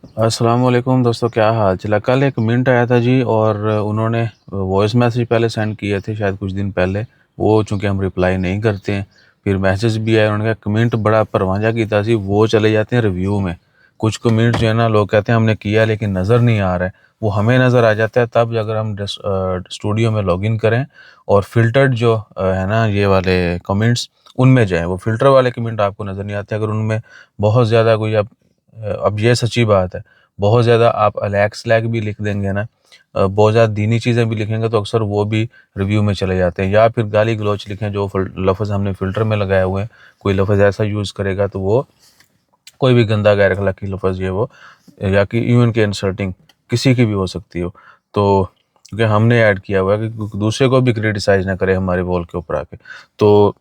अस्सलाम वालेकुम दोस्तों, क्या हाल चला। कल एक मिनट आया था जी और उन्होंने वॉइस मैसेज पहले सेंड किए थे शायद कुछ दिन पहले। वो चूँकि हम रिप्लाई नहीं करते हैं, फिर मैसेज भी आया, उन्होंने कहा कमेंट बड़ा परवांजा कीता सी, वो चले जाते हैं रिव्यू में। कुछ कमेंट जो है ना, लोग कहते हैं हमने किया लेकिन नज़र नहीं आ रहा है। वो हमें नज़र आ जाता है तब अगर हम स्टूडियो में लॉगिन करें और फ़िल्टर्ड जो है ना ये वाले कमेंट्स, उनमें जाएँ। वो फ़िल्टर वाले कमेंट आपको नज़र नहीं आते। अगर उनमें बहुत ज़्यादा कोई अब ये सच्ची बात है, बहुत ज़्यादा आप अलैग-स्लैग भी लिख देंगे ना, बहुत ज़्यादा दीनी चीज़ें भी लिखेंगे तो अक्सर वो भी रिव्यू में चले जाते हैं। या फिर गाली-गलौच लिखें जो लफ़्ज़ हमने फ़िल्टर में लगाए हुए हैं, कोई लफ़्ज़ ऐसा यूज़ करेगा तो वो कोई भी गंदा गैर अखलाकी लफ़्ज़ ये वो, या कि इवन के इंसल्टिंग किसी की भी हो सकती हो। तो क्योंकि हमने ऐड किया हुआ है कि दूसरे को भी क्रिटिसाइज़ ना करें हमारे वॉल के ऊपर आके। तो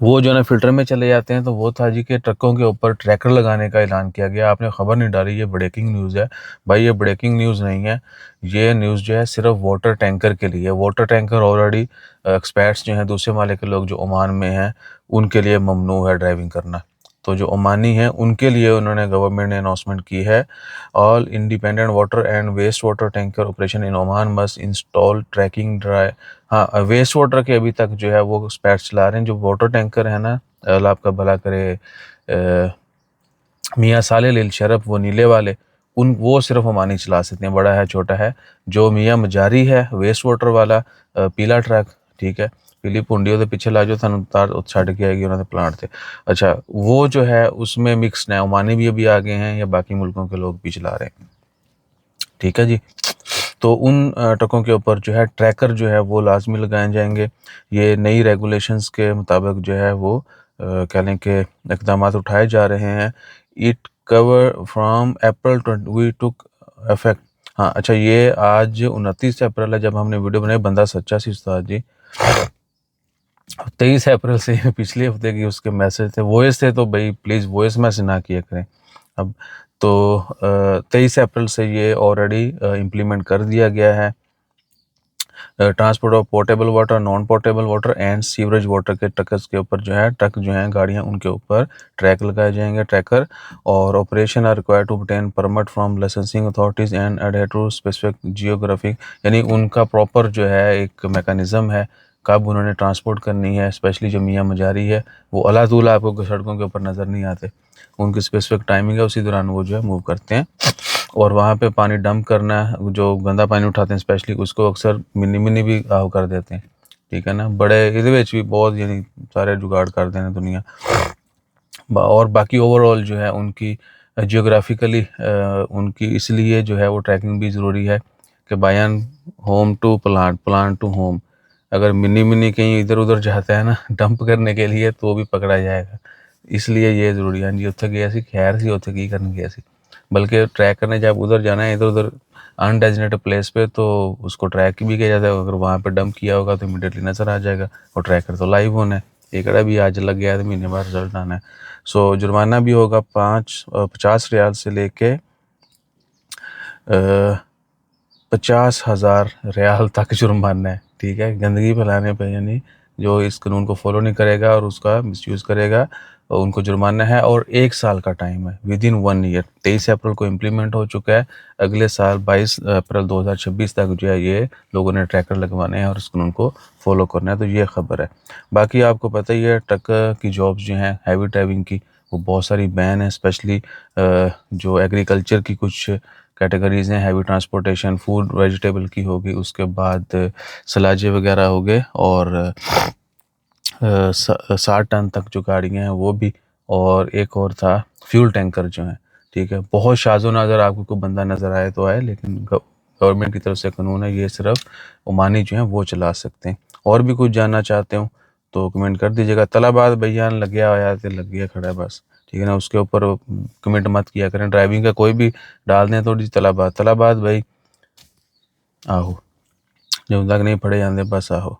वो जो है ना फ़िल्टर में चले जाते हैं। तो वो था जी कि ट्रकों के ऊपर ट्रैकर लगाने का ऐलान किया गया। आपने खबर नहीं डाली, ये ब्रेकिंग न्यूज़ है। भाई ये ब्रेकिंग न्यूज़ नहीं है, ये न्यूज़ जो है सिर्फ़ वाटर टैंकर के लिए है। वाटर टैंकर ऑलरेडी एक्सपैट्स जो हैं दूसरे माले के लोग जो ओमान में हैं, उनके लिए ममनू है ड्राइविंग करना। तो जो ओमानी हैं उनके लिए उन्होंने गवर्नमेंट ने अनाउंसमेंट की है, all independent water and waste water tanker operation in Oman must install tracking dry हाँ, वेस्ट वाटर के अभी तक जो है वो स्पैट्स चला रहे हैं। जो वाटर टैंकर है ना, अल्लाह आपका भला करे, मियाँ सालेह अल शरफ, वो नीले वाले, उन वो सिर्फ ओमानी चला सकते हैं, बड़ा है छोटा है। जो मियाँ मजारी है वेस्ट वाटर वाला, पीला ट्रक, ठीक है, पीली पुंडी ਉਹਦੇ ਪਿੱਛੇ ਲਾ ਜੋ ਤੁਹਾਨੂੰ ਤਾਰ ਛੱਡ के आएगी उन्होंने प्लांट थे। अच्छा, वो जो है उसमें मिक्स है, ओमानी भी अभी आ गए हैं या बाकी मुल्कों के लोग भी चला रहे हैं, ठीक है जी। तो उन ट्रकों के ऊपर जो है ट्रैकर जो है वो लाजमी लगाए जाएंगे। ये नई रेगुलेशंस के मुताबिक जो है वो कह लें कि इकदाम उठाए जा रहे हैं। It cover from April 20 we took effect. हाँ अच्छा, ये आज 29 अप्रैल है जब हमने वीडियो बनाई। बंदा सच्चा सी उस्ताद जी। 23 अप्रैल से पिछले हफ्ते की उसके मैसेज थे, वॉइस थे, तो भाई प्लीज़ वॉइस मैसेज ना किया करें अब। तो 23 अप्रैल से ये ऑलरेडी इम्प्लीमेंट कर दिया गया है। Transport of portable water, non portable water and sewerage water के ट्रक्स के ऊपर जो है, ट्रक जो हैं गाड़ियां, उनके ऊपर ट्रैक लगाए जाएंगे, ट्रैकर। और operation are required to obtain permit from licensing authorities and adhere to specific geographic, यानी उनका प्रॉपर जो है एक मैकेनिज़्म है कब उन्होंने ट्रांसपोर्ट करनी है। स्पेशली जो मियाँ मजारी है वो अल्लाह ताला आपको सड़कों के ऊपर नज़र नहीं आते, उनकी स्पेसिफिक टाइमिंग है, उसी दौरान वो जो है मूव करते हैं। और वहाँ पे पानी डंप करना है, जो गंदा पानी उठाते हैं स्पेशली, उसको अक्सर मिनी मिनी भी आहो कर देते हैं, ठीक है ना। बड़े ਇਹਦੇ ਵਿੱਚ भी बहुत यानी सारे जुगाड़ कर देने दुनिया। और बाकी ओवरऑल जो है उनकी जियोग्राफिकली उनकी इसलिए जो है वो ट्रैकिंग भी ज़रूरी है कि बायन home to plant, plant to home. अगर मिनी मिनी कहीं इधर उधर जाता है ना डंप करने के लिए तो भी पकड़ा जाएगा, इसलिए ये ज़रूरी है जी। उत्थे गया सी, खैर सी, उत्थे की करने गया सी, बल्कि ट्रैक करने जब उधर जाना है इधर उधर अनडेजिनेटेड प्लेस पे, तो उसको ट्रैक भी किया जाता है। अगर वहाँ पे डंप किया होगा तो इमीडिएटली नज़र आ जाएगा, और ट्रैकर तो लाइव होना है। एक भी आज लग गया तो महीने बाद रिजल्ट आना है। सो जुर्माना भी होगा 50 रियाल से लेके 50,000 रियाल तक जुर्माना है, ठीक है, गंदगी फैलाने पे। यानी जो इस कानून को फॉलो नहीं करेगा और उसका मिसयूज़ करेगा, उनको जुर्माना है। और 1 साल का टाइम है, विद इन 1 ईयर। 23 अप्रैल को इम्प्लीमेंट हो चुका है, अगले साल 22 अप्रैल 2026 तक जो है ये लोगों ने ट्रैकर लगवाने हैं और इस कानून को फॉलो करना है। तो ये खबर है। बाकी आपको पता ही है ट्रक की जॉब्स जो हैं हैवी ड्राइविंग की, वो बहुत सारी बैन है। स्पेशली जो एग्रीकल्चर की कुछ कैटेगरीज़ हैं, हैवी ट्रांसपोर्टेशन, फूड वेजिटेबल की होगी, उसके बाद सलाजे वगैरह हो गए, और 60 टन तक जो गाड़ियाँ हैं वो भी। और एक और था फ्यूल टैंकर जो हैं, ठीक है। बहुत शाज़ो नाज़र आपको कोई बंदा नज़र आए तो आए, लेकिन गवर्नमेंट की तरफ से कानून है, ये सिर्फ ओमानी जो हैं वो चला सकते हैं। और भी कुछ जानना चाहते हो तो कमेंट कर दीजिएगा। तलाबाद भैया लग गया आया तो लग गया खड़ा है बस, ठीक है ना, उसके ऊपर कमेंट मत किया करें। ड्राइविंग का कोई भी डाल दें थोड़ी सी तलाबाद तलाबाद भाई, आहो, जब तक नहीं फड़े जाते बस आहो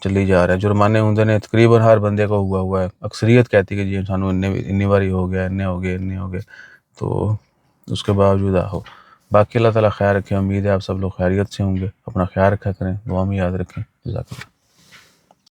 चली जा रहा है। जुर्माने होंगे ने तकरीबन हर बंदे को हुआ है। अक्सरियत कहती है कि जी सानू इन्नी बारी हो गया, इन्ने हो गए, तो उसके बावजूद आहो। बाकी अल्लाह ताला खैर रखे। उम्मीद है आप सब लोग खैरियत से होंगे। अपना ख्याल रखा करें, दुआ में याद रखें। जज़ाकल्लाह।